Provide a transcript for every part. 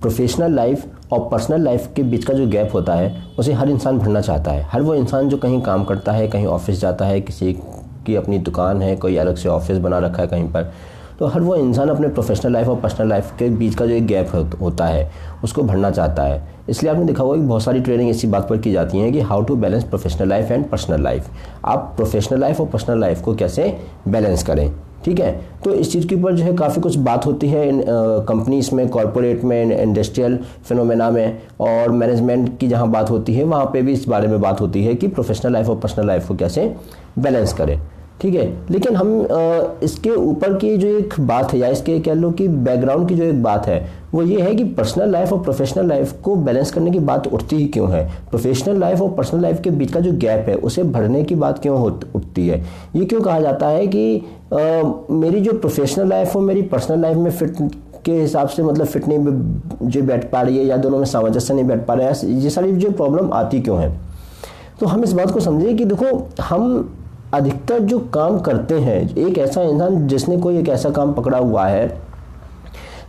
Professional life और personal life के बीच का जो गैप होता है उसे हर इंसान भरना चाहता है। हर वो इंसान जो कहीं काम करता है, कहीं ऑफिस जाता है, किसी की अपनी दुकान है, कोई अलग से ऑफिस बना रखा है कहीं पर, तो हर वो इंसान अपने प्रोफेशनल लाइफ और पर्सनल लाइफ के बीच का जो एक गैप होता है उसको भरना चाहता है। इसलिए आपने देखा होगा कि बहुत सारी ट्रेनिंग इसी बात पर की जाती है कि how to balance professional life and personal life. आप प्रोफेशनल लाइफ और पर्सनल लाइफ को कैसे बैलेंस करें, ठीक है। तो इस चीज़ के ऊपर जो है काफ़ी कुछ बात होती है कंपनीज में, कॉरपोरेट में, इंडस्ट्रियल फिनोमेना में, और मैनेजमेंट की जहाँ बात होती है वहाँ पे भी इस बारे में बात होती है कि प्रोफेशनल लाइफ और पर्सनल लाइफ को कैसे बैलेंस करें, ठीक है। लेकिन हम इसके ऊपर की जो एक बात है, या इसके कह लो कि बैकग्राउंड की जो एक बात है, वो ये है कि पर्सनल लाइफ और प्रोफेशनल लाइफ को बैलेंस करने की बात उठती ही क्यों है। प्रोफेशनल लाइफ और पर्सनल लाइफ के बीच का जो गैप है उसे भरने की बात क्यों उठती है। ये क्यों कहा जाता है कि मेरी जो प्रोफेशनल लाइफ और मेरी पर्सनल लाइफ में फिट के हिसाब से मतलब फिट नहीं जो बैठ पा रही है, या दोनों में सामंजस्य नहीं बैठ पा रहा है, ये सारी जो प्रॉब्लम आती क्यों है। तो हम इस बात को समझें कि देखो, हम अधिकतर जो काम करते हैं, एक ऐसा इंसान जिसने कोई एक ऐसा काम पकड़ा हुआ है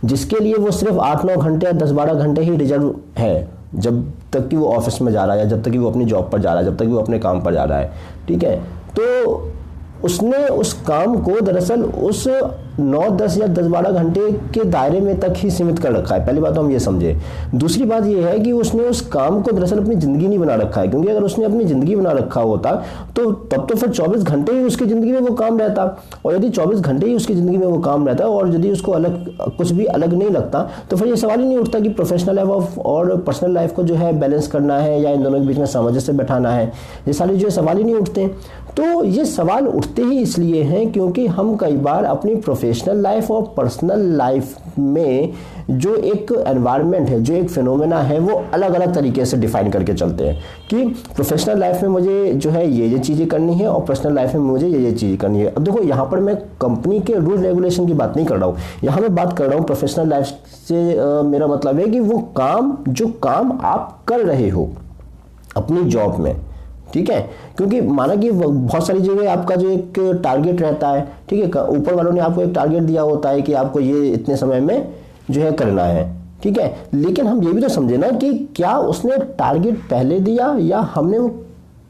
जिसके लिए वो सिर्फ 8-9 घंटे या 10-12 घंटे ही रिजर्व है, जब तक कि वो ऑफिस में जा रहा है, या जब तक कि वो अपनी जॉब पर जा रहा है, जब तक कि वो अपने काम पर जा रहा है, ठीक है। तो उसने उस काम को दरअसल उस 9-10 या 10-12 घंटे के दायरे में तक ही सीमित कर रखा है। पहली बात तो हम ये समझे। दूसरी बात ये है कि उसने उस काम को दरअसल अपनी ज़िंदगी नहीं बना रखा है, क्योंकि अगर उसने अपनी ज़िंदगी बना रखा होता तो तब तो फिर 24 घंटे ही उसकी ज़िंदगी में वो काम रहता, और यदि 24 घंटे ही उसकी ज़िंदगी में वो काम रहता और यदि उसको अलग कुछ भी अलग नहीं लगता, तो फिर ये सवाल ही नहीं उठता कि प्रोफेशनल लाइफ और पर्सनल लाइफ को जो है बैलेंस करना है या इन दोनों के बीच में सामंजस्य बैठाना है। ये सारे जो सवाल ही नहीं उठते। तो ये सवाल उठते ही इसलिए हैं क्योंकि हम कई बार अपनी प्रोफेशनल लाइफ और पर्सनल लाइफ में जो एक एनवायरनमेंट है, जो एक फिनोमेना है, वो अलग अलग तरीके से डिफाइन करके चलते हैं कि प्रोफेशनल लाइफ में मुझे जो है ये चीज़ें करनी है और पर्सनल लाइफ में मुझे ये चीज़ करनी है। अब देखो, यहाँ पर मैं कंपनी के रूल रेगुलेशन की बात नहीं कर रहा हूँ, यहाँ मैं बात कर रहा हूँ प्रोफेशनल लाइफ से मेरा मतलब है कि वो काम जो काम आप कर रहे हो अपनी जॉब में, ठीक है। क्योंकि माना कि बहुत सारी जगह आपका जो एक टारगेट रहता है, ठीक है, ऊपर वालों ने आपको एक टारगेट दिया होता है कि आपको ये इतने समय में जो है करना है, ठीक है। लेकिन हम ये भी तो समझे ना कि क्या उसने टारगेट पहले दिया या हमने वो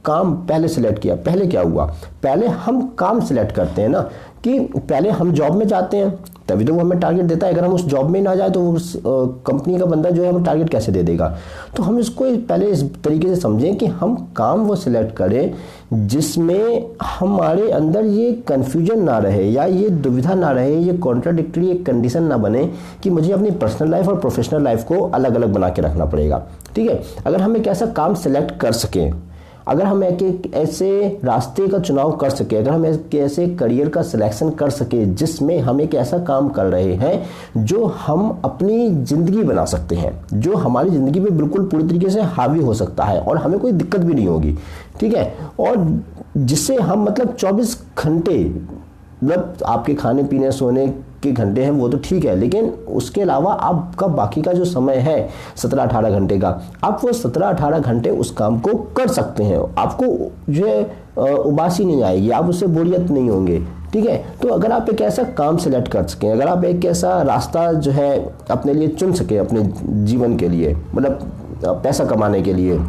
काम पहले सिलेक्ट किया। पहले क्या हुआ, पहले हम काम सिलेक्ट करते हैं ना, कि पहले हम जॉब में जाते हैं तभी तो वो हमें टारगेट देता है। अगर हम उस जॉब में ना जाए तो उस कंपनी का बंदा जो है हमें टारगेट कैसे दे देगा। तो हम इसको पहले इस तरीके से समझें कि हम काम वो सिलेक्ट करें जिसमें हमारे अंदर ये कन्फ्यूजन ना रहे, या ये दुविधा ना रहे, ये कॉन्ट्राडिक्टरी एक कंडीशन ना बने कि मुझे अपनी पर्सनल लाइफ और प्रोफेशनल लाइफ को अलग अलग बना के रखना पड़ेगा, ठीक है। अगर हम एक ऐसा काम सिलेक्ट कर सकें, अगर हम एक ऐसे रास्ते का चुनाव कर सके, अगर हम एक ऐसे करियर का सिलेक्शन कर सके जिसमें हम एक ऐसा काम कर रहे हैं जो हम अपनी ज़िंदगी बना सकते हैं, जो हमारी ज़िंदगी पे बिल्कुल पूरी तरीके से हावी हो सकता है और हमें कोई दिक्कत भी नहीं होगी, ठीक है। और जिससे हम मतलब 24 घंटे, मतलब आपके खाने पीने सोने के घंटे हैं वो तो ठीक है, लेकिन उसके अलावा आपका बाकी का जो समय है 17-18 घंटे का, आप वो 17-18 घंटे उस काम को कर सकते हैं। आपको जो है उबासी नहीं आएगी, आप उससे बोरियत नहीं होंगे, ठीक है। तो अगर आप एक ऐसा काम सिलेक्ट कर सकें, अगर आप एक ऐसा रास्ता जो है अपने लिए चुन सकें अपने जीवन के लिए, मतलब पैसा कमाने के लिए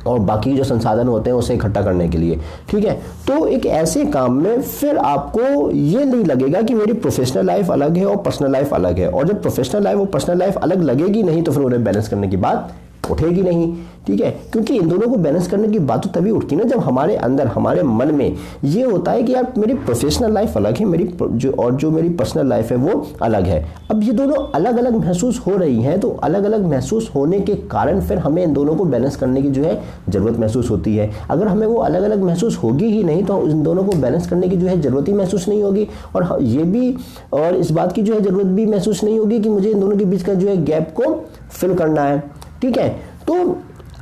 और बाकी जो संसाधन होते हैं उसे इकट्ठा करने के लिए, ठीक है, तो एक ऐसे काम में फिर आपको ये नहीं लगेगा कि मेरी प्रोफेशनल लाइफ अलग है और पर्सनल लाइफ अलग है। और जब प्रोफेशनल लाइफ और पर्सनल लाइफ अलग लगेगी नहीं तो फिर उन्हें बैलेंस करने की बात उठेगी नहीं, ठीक है। क्योंकि इन दोनों को बैलेंस करने की बात तो तभी उठती ना जब हमारे अंदर, हमारे मन में ये होता है कि यार मेरी प्रोफेशनल लाइफ अलग है, मेरी जो मेरी पर्सनल लाइफ है वो अलग है। अब ये दोनों अलग अलग महसूस हो रही हैं, तो अलग अलग महसूस होने के कारण फिर हमें इन दोनों को बैलेंस करने की जो है ज़रूरत महसूस होती है। अगर हमें वो अलग अलग महसूस होगी ही नहीं तो इन दोनों को बैलेंस करने की जो है ज़रूरत ही महसूस नहीं होगी, और ये भी और इस बात की जो है ज़रूरत भी महसूस नहीं होगी कि मुझे इन दोनों के बीच का जो है गैप को फिल करना है, ठीक है। तो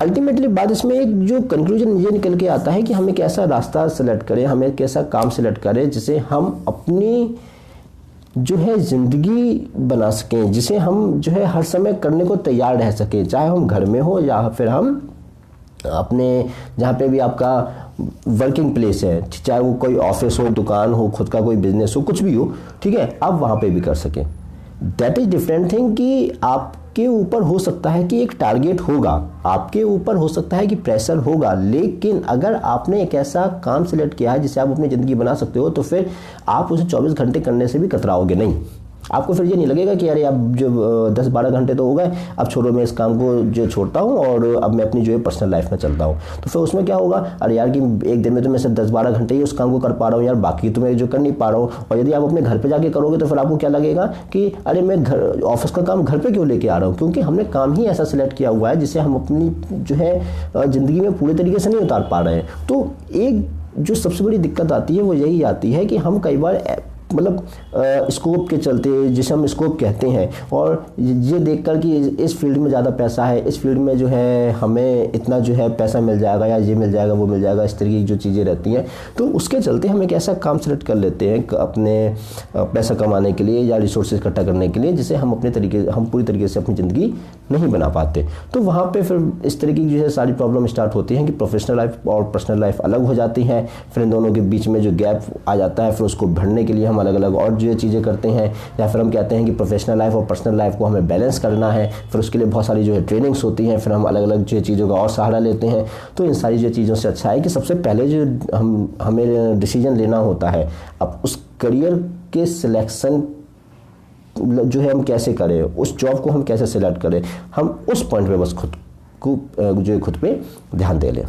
अल्टीमेटली बात इसमें एक जो कंक्लूजन ये निकल के आता है कि हम एक ऐसा रास्ता सेलेक्ट करें, हम एक ऐसा काम सेलेक्ट करें जिसे हम अपनी जो है ज़िंदगी बना सकें, जिसे हम जो है हर समय करने को तैयार रह सकें, चाहे हम घर में हो या फिर हम अपने जहाँ पे भी आपका वर्किंग प्लेस है, चाहे वो कोई ऑफिस हो, दुकान हो, खुद का कोई बिजनेस हो, कुछ भी हो, ठीक है, आप वहाँ पे भी कर सकें। दैट इज़ डिफरेंट थिंग कि आप आपके ऊपर हो सकता है कि एक टारगेट होगा, आपके ऊपर हो सकता है कि प्रेशर होगा, लेकिन अगर आपने एक ऐसा काम सिलेक्ट किया है जिससे आप अपनी ज़िंदगी बना सकते हो, तो फिर आप उसे 24 घंटे करने से भी कतराओगे नहीं। आपको फिर ये नहीं लगेगा कि अरे अब जो 10-12 घंटे तो हो गए, अब छोड़ो मैं इस काम को जो छोड़ता हूँ और अब मैं अपनी जो है पर्सनल लाइफ में चलता हूँ। तो फिर उसमें क्या होगा, अरे यार कि एक दिन में तो मैं सिर्फ 10-12 घंटे ही उस काम को कर पा रहा हूँ यार, बाकी तो मैं जो कर नहीं पा रहा हूँ। और यदि आप अपने घर पर जाके करोगे तो फिर आपको क्या लगेगा कि अरे मैं घर ऑफिस का काम घर पर क्यों लेके आ रहा हूँ, क्योंकि हमने काम ही ऐसा सिलेक्ट किया हुआ है जिसे हम अपनी जो है ज़िंदगी में पूरे तरीके से नहीं उतार पा रहे हैं। तो एक जो सबसे बड़ी दिक्कत आती है वो यही आती है कि हम कई बार मतलब स्कोप के चलते, जिसे हम स्कोप कहते हैं, और ये देखकर कि इस फील्ड में ज़्यादा पैसा है, इस फील्ड में जो है हमें इतना जो है पैसा मिल जाएगा या ये मिल जाएगा वो मिल जाएगा, इस तरीके की जो चीज़ें रहती हैं, तो उसके चलते हम एक ऐसा काम सेलेक्ट कर लेते हैं अपने पैसा कमाने के लिए या रिसोर्सेज इकट्ठा करने के लिए, जिसे हम पूरी तरीके से अपनी ज़िंदगी नहीं बना पाते। तो वहाँ पर फिर इस तरीके की जो है सारी प्रॉब्लम स्टार्ट होती हैं कि प्रोफेशनल लाइफ और पर्सनल लाइफ अलग हो जाती हैं। फिर इन दोनों के बीच में जो गैप आ जाता है, फिर उसको भरने के लिए हम अलग अलग और जो चीज़ें करते हैं, या फिर हम कहते हैं कि प्रोफेशनल लाइफ और पर्सनल लाइफ को हमें बैलेंस करना है। फिर उसके लिए बहुत सारी जो है ट्रेनिंग्स होती हैं, फिर हम अलग अलग जो चीज़ों का और सहारा लेते हैं। तो इन सारी जो चीज़ों से अच्छा है कि सबसे पहले जो हमें डिसीजन लेना होता है अब उस करियर के सिलेक्शन जो है हम कैसे करें, उस जॉब को हम कैसे सिलेक्ट करें, हम उस पॉइंट पे बस खुद पे ध्यान दे लें।